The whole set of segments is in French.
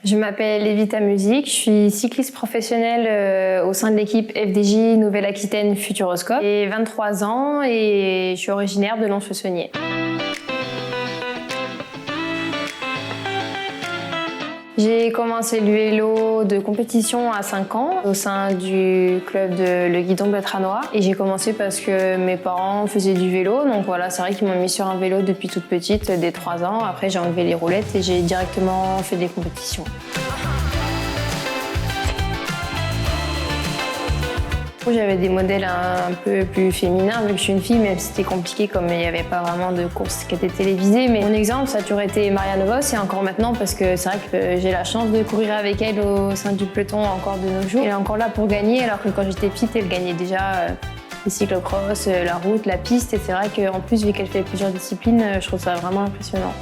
Je m'appelle Evita Music, je suis cycliste professionnelle au sein de l'équipe FDJ Nouvelle-Aquitaine Futuroscope. J'ai 23 ans et je suis originaire de Lons-le-Saunier. J'ai commencé le vélo de compétition à 5 ans au sein du club de Le Guidon Betranois. Et j'ai commencé parce que mes parents faisaient du vélo. Donc voilà, c'est vrai qu'ils m'ont mis sur un vélo depuis toute petite, dès 3 ans. Après, j'ai enlevé les roulettes et j'ai directement fait des compétitions. J'avais des modèles un peu plus féminins, vu que je suis une fille, même si c'était compliqué comme il n'y avait pas vraiment de courses qui étaient télévisées. Mais mon exemple, ça a toujours été Marianne Vos, et encore maintenant, parce que c'est vrai que j'ai la chance de courir avec elle au sein du peloton encore de nos jours. Elle est encore là pour gagner, alors que quand j'étais petite, elle gagnait déjà les cyclocross, la route, la piste. Et c'est vrai qu'en plus, vu qu'elle fait plusieurs disciplines, je trouve ça vraiment impressionnant.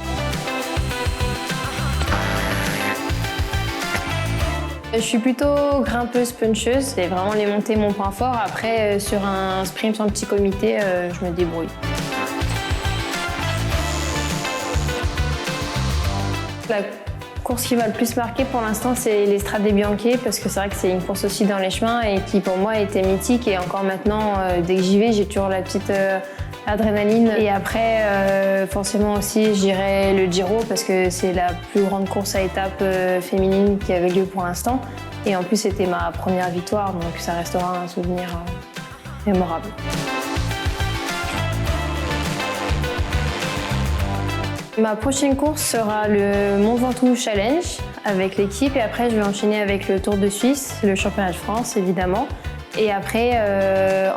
Je suis plutôt grimpeuse puncheuse, c'est vraiment les montées mon point fort. Après, sur un sprint en petit comité, je me débrouille. La course qui va le plus marquer pour l'instant, c'est les Strade Bianche, parce que c'est vrai que c'est une course aussi dans les chemins et qui pour moi était mythique. Et encore maintenant, dès que j'y vais, j'ai toujours la petite adrénaline. Et après, forcément aussi, je dirais le Giro parce que c'est la plus grande course à étapes féminine qui avait lieu pour l'instant. Et en plus, c'était ma première victoire, donc ça restera un souvenir mémorable. Ma prochaine course sera le Mont Ventoux Challenge avec l'équipe et après, je vais enchaîner avec le Tour de Suisse, le Championnat de France évidemment. Et après,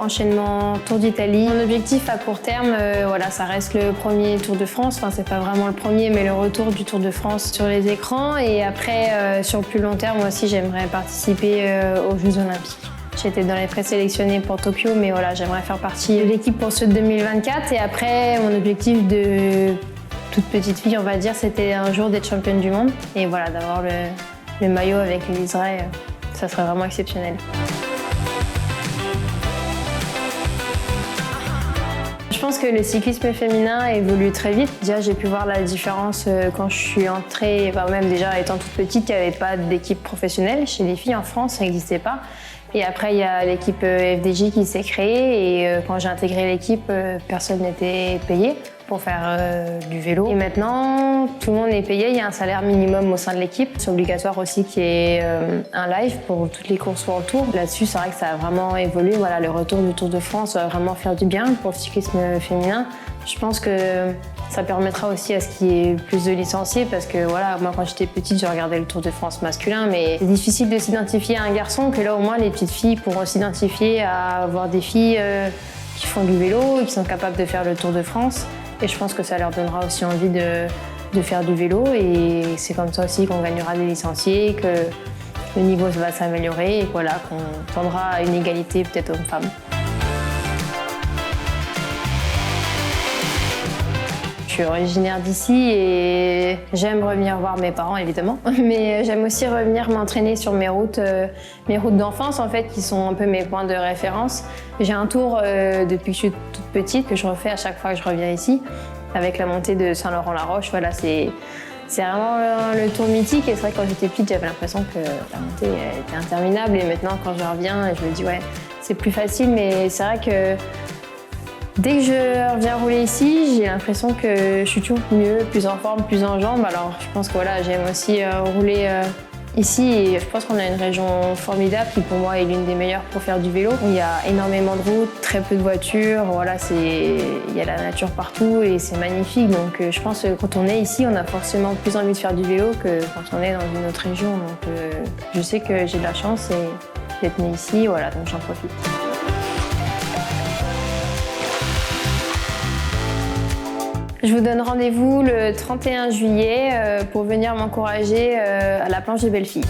enchaînement Tour d'Italie. Mon objectif à court terme, voilà, ça reste le premier Tour de France. Enfin, c'est pas vraiment le premier, mais le retour du Tour de France sur les écrans. Et après, sur le plus long terme, moi aussi, j'aimerais participer aux Jeux Olympiques. J'étais dans les présélectionnés pour Tokyo, mais voilà, j'aimerais faire partie de l'équipe pour ceux de 2024. Et après, mon objectif de toute petite fille, on va dire, c'était un jour d'être championne du monde. Et voilà, d'avoir le maillot avec les liserés, ça serait vraiment exceptionnel. Je pense que le cyclisme féminin évolue très vite. Déjà, j'ai pu voir la différence quand je suis entrée, enfin, même déjà étant toute petite, il n'y avait pas d'équipe professionnelle. Chez les filles en France, ça n'existait pas. Et après, il y a l'équipe FDJ qui s'est créée et quand j'ai intégré l'équipe, personne n'était payé pour faire du vélo. Et maintenant, tout le monde est payé, il y a un salaire minimum au sein de l'équipe. C'est obligatoire aussi qu'il y ait un live pour toutes les courses World Tour. Là-dessus, c'est vrai que ça a vraiment évolué. Voilà, le retour du Tour de France va vraiment faire du bien pour le cyclisme féminin. Je pense que ça permettra aussi à ce qu'il y ait plus de licenciés parce que voilà, moi quand j'étais petite, je regardais le Tour de France masculin, mais c'est difficile de s'identifier à un garçon que là au moins les petites filles pourront s'identifier à avoir des filles qui font du vélo et qui sont capables de faire le Tour de France. Et je pense que ça leur donnera aussi envie de faire du vélo et c'est comme ça aussi qu'on gagnera des licenciés, que le niveau va s'améliorer et voilà, qu'on tendra à une égalité peut-être homme-femme. Je suis originaire d'ici et j'aime revenir voir mes parents évidemment, mais j'aime aussi revenir m'entraîner sur mes routes d'enfance en fait, qui sont un peu mes points de référence. J'ai un tour depuis que je suis toute petite que je refais à chaque fois que je reviens ici, avec la montée de Saint-Laurent-la-Roche. Voilà, c'est vraiment le tour mythique et c'est vrai que quand j'étais petite, j'avais l'impression que la montée était interminable et maintenant quand je reviens, je me dis ouais, c'est plus facile, mais c'est vrai que dès que je reviens rouler ici, j'ai l'impression que je suis toujours mieux, plus en forme, plus en jambes. Alors je pense que voilà, j'aime aussi rouler ici et je pense qu'on a une région formidable qui pour moi est l'une des meilleures pour faire du vélo. Il y a énormément de routes, très peu de voitures, voilà, il y a la nature partout et c'est magnifique. Donc je pense que quand on est ici, on a forcément plus envie de faire du vélo que quand on est dans une autre région. Donc je sais que j'ai de la chance d'être née ici, voilà, donc j'en profite. Je vous donne rendez-vous le 31 juillet pour venir m'encourager à la planche des belles filles.